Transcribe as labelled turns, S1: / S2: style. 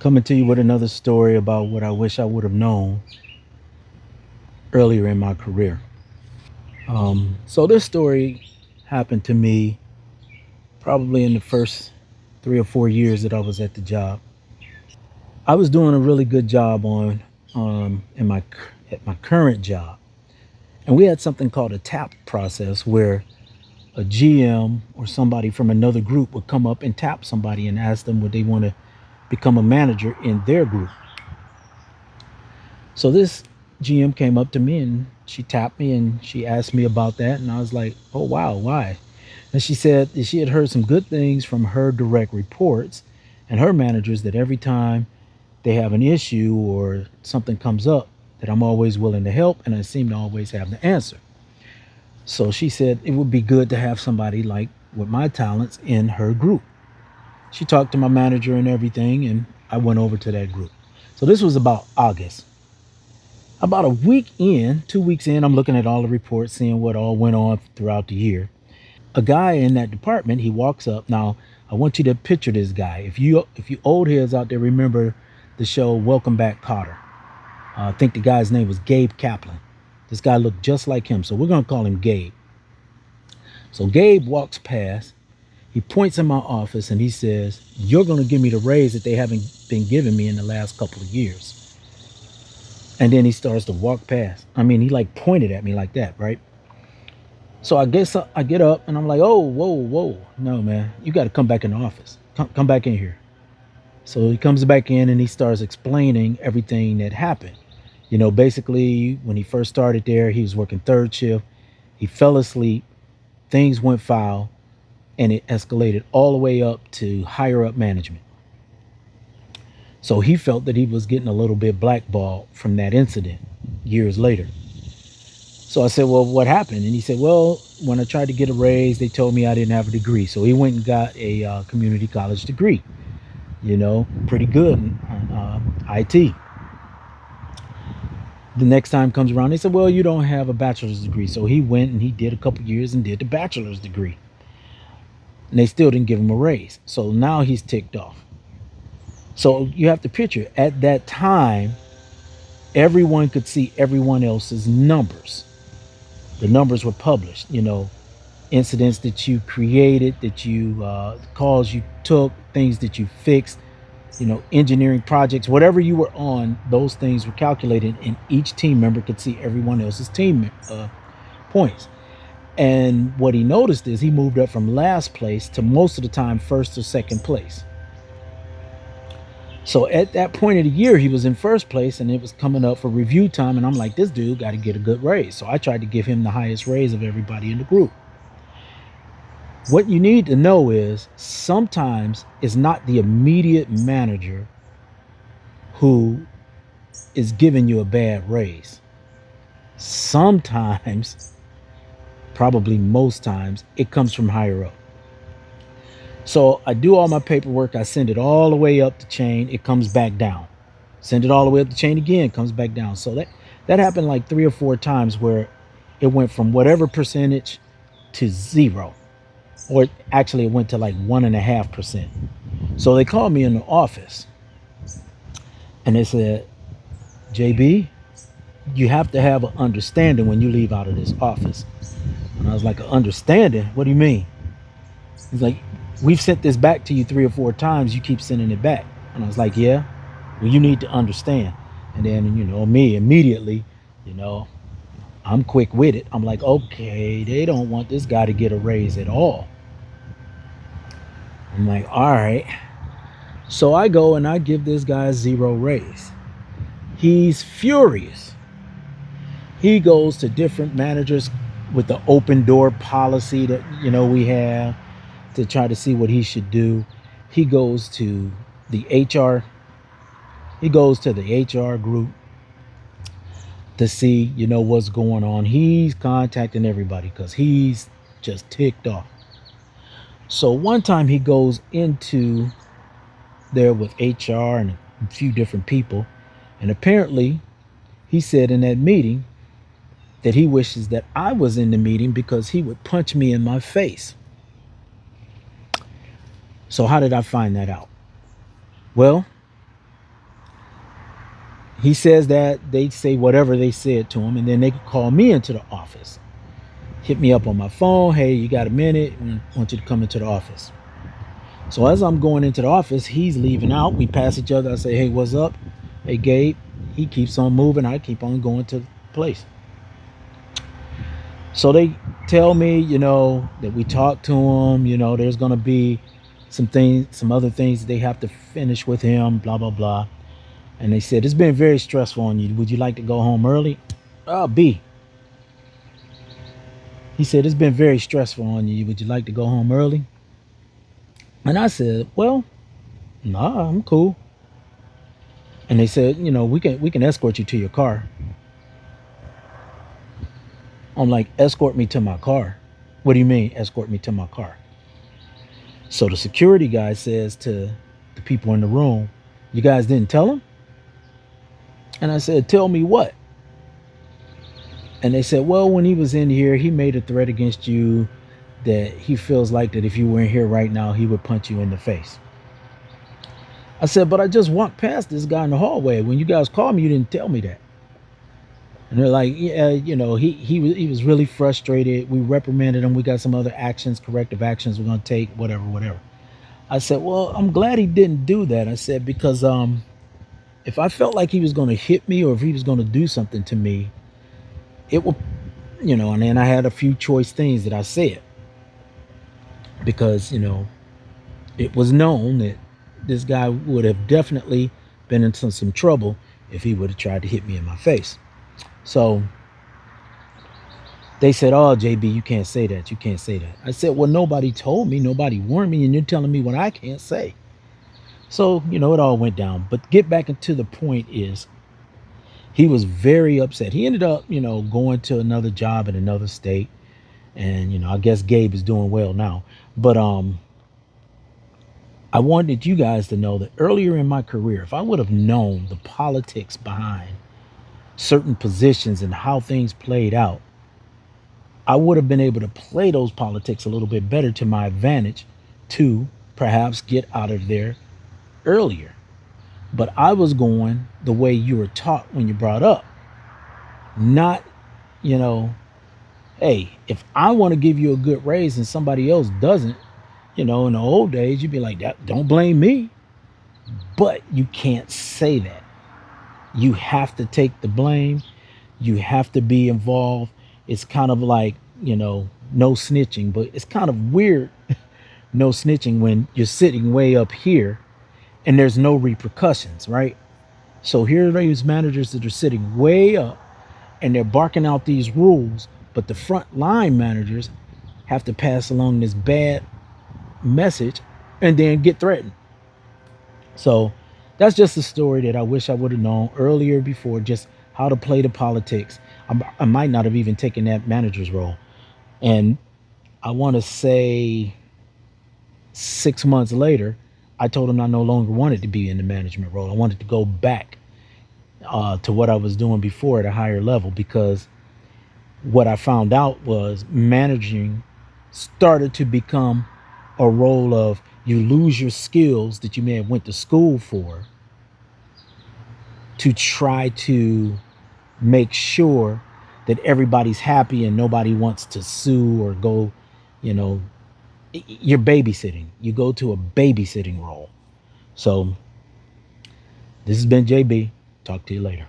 S1: Coming to you with another story about what I wish I would have known earlier in my career. So, this story happened to me probably in the first 3 or 4 years that I was at the job. I was doing a really good job at my current job, and we had something called a tap process where a GM or somebody from another group would come up and tap somebody and ask them would they want to become a manager in their group. So this GM came up to me and she tapped me and she asked me about that. And I was like, oh, wow, why? And she said that she had heard some good things from her direct reports and her managers that every time they have an issue or something comes up, that I'm always willing to help and I seem to always have the answer. So she said it would be good to have somebody like with my talents in her group. She talked to my manager and everything, and I went over to that group. So this was about August. About a week in, 2 weeks in, I'm looking at all the reports, seeing what all went on throughout the year. A guy in that department, he walks up. Now, I want you to picture this guy. If you old heads out there remember the show Welcome Back, Cotter. I think the guy's name was Gabe Kaplan. This guy looked just like him, so we're gonna call him Gabe. So Gabe walks past. He points in my office and he says, "You're gonna give me the raise that they haven't been giving me in the last couple of years." And then he starts to walk past. I mean, he like pointed at me like that, right? So I guess I get up and I'm like, "Oh, whoa, whoa, no, man, you got to come back in the office. Come back in here." So he comes back in and he starts explaining everything that happened. Basically, when he first started there, he was working third shift. He fell asleep. Things went foul, and it escalated all the way up to higher up management. So he felt that he was getting a little bit blackballed from that incident years later. So I said, "Well, what happened?" And he said, "Well, when I tried to get a raise, they told me I didn't have a degree." So he went and got a community college degree, pretty good in IT. The next time comes around, they said, "Well, you don't have a bachelor's degree." So he went and he did a couple years and did the bachelor's degree. And they still didn't give him a raise. So now he's ticked off. So you have to picture at that time, everyone could see everyone else's numbers. The numbers were published, incidents that you created, that you calls you took, things that you fixed, engineering projects, whatever you were on, those things were calculated, and each team member could see everyone else's team points. And what he noticed is he moved up from last place to most of the time first or second place. So at that point of the year, he was in first place and it was coming up for review time. And I'm like, this dude got to get a good raise. So I tried to give him the highest raise of everybody in the group. What you need to know is sometimes it's not the immediate manager who is giving you a bad raise. Sometimes, probably most times, it comes from higher up. So I do all my paperwork. I send it all the way up the chain. It comes back down. Send it all the way up the chain again. Comes back down. So that happened like 3 or 4 times where it went from whatever percentage to zero, or actually it went to like 1.5%. So they called me in the office and they said, "JB, you have to have an understanding when you leave out of this office." And I was like, "An understanding? What do you mean?" He's like, "We've sent this back to you 3 or 4 times. You keep sending it back." And I was like, "Yeah, well, you need to understand." And then, me immediately, you know, I'm quick with it. I'm like, okay, they don't want this guy to get a raise at all. I'm like, all right. So I go and I give this guy a zero raise. He's furious. He goes to different managers with the open door policy that, we have to try to see what he should do. He goes to the HR. He goes to the HR group to see, what's going on. He's contacting everybody because he's just ticked off. So one time he goes into there with HR and a few different people, and apparently he said in that meeting that he wishes that I was in the meeting because he would punch me in my face. So how did I find that out? Well, He says that they say whatever they said to him, and then they could call me into the office, hit me up on my phone. Hey, you got a minute? I want you to come into the office. So as I'm going into the office, he's leaving out. We pass each other. I say, hey, what's up? Hey, Gabe. He keeps on moving. I keep on going to the place. So they tell me, that we talk to him. There's gonna be some other things that they have to finish with him. Blah blah blah. And they said it's been very stressful on you. Would you like to go home early? B. He said it's been very stressful on you. Would you like to go home early? And I said, well, nah, I'm cool. And they said, we can escort you to your car. I'm like, escort me to my car. What do you mean, escort me to my car? So the security guy says to the people in the room, you guys didn't tell him? And I said, tell me what? And they said, well, when he was in here, he made a threat against you that he feels like that if you were in here right now, he would punch you in the face. I said, but I just walked past this guy in the hallway. When you guys called me, you didn't tell me that. And they're like, yeah, he was really frustrated. We reprimanded him. We got some other actions, corrective actions we're gonna take, whatever, whatever. I said, well, I'm glad he didn't do that. I said, because if I felt like he was gonna hit me or if he was gonna do something to me, it will, and then I had a few choice things that I said because, it was known that this guy would have definitely been into some trouble if he would have tried to hit me in my face. So they said, oh, JB, you can't say that. You can't say that. I said, well, nobody told me, nobody warned me, and you're telling me what I can't say. So, it all went down. But get back into the point is he was very upset. He ended up, going to another job in another state. And, I guess Gabe is doing well now. But I wanted you guys to know that earlier in my career, if I would have known the politics behind certain positions and how things played out, I would have been able to play those politics a little bit better to my advantage to perhaps get out of there earlier. But I was going the way you were taught when you brought up, not, you know, hey, if I want to give you a good raise and somebody else doesn't, in the old days, you'd be like, that, don't blame me. But you can't say that. You have to take the blame. You have to be involved. It's kind of like, no snitching, but it's kind of weird, no snitching when you're sitting way up here and there's no repercussions, right? So here are these managers that are sitting way up and they're barking out these rules, but the front line managers have to pass along this bad message and then get threatened. So that's just a story that I wish I would have known earlier before, just how to play the politics. I might not have even taken that manager's role. And I want to say 6 months later, I told him I no longer wanted to be in the management role. I wanted to go back to what I was doing before at a higher level, because what I found out was managing started to become a role of you lose your skills that you may have went to school for to try to make sure that everybody's happy and nobody wants to sue or go, you know, you're babysitting. You go to a babysitting role. So this has been JB. Talk to you later.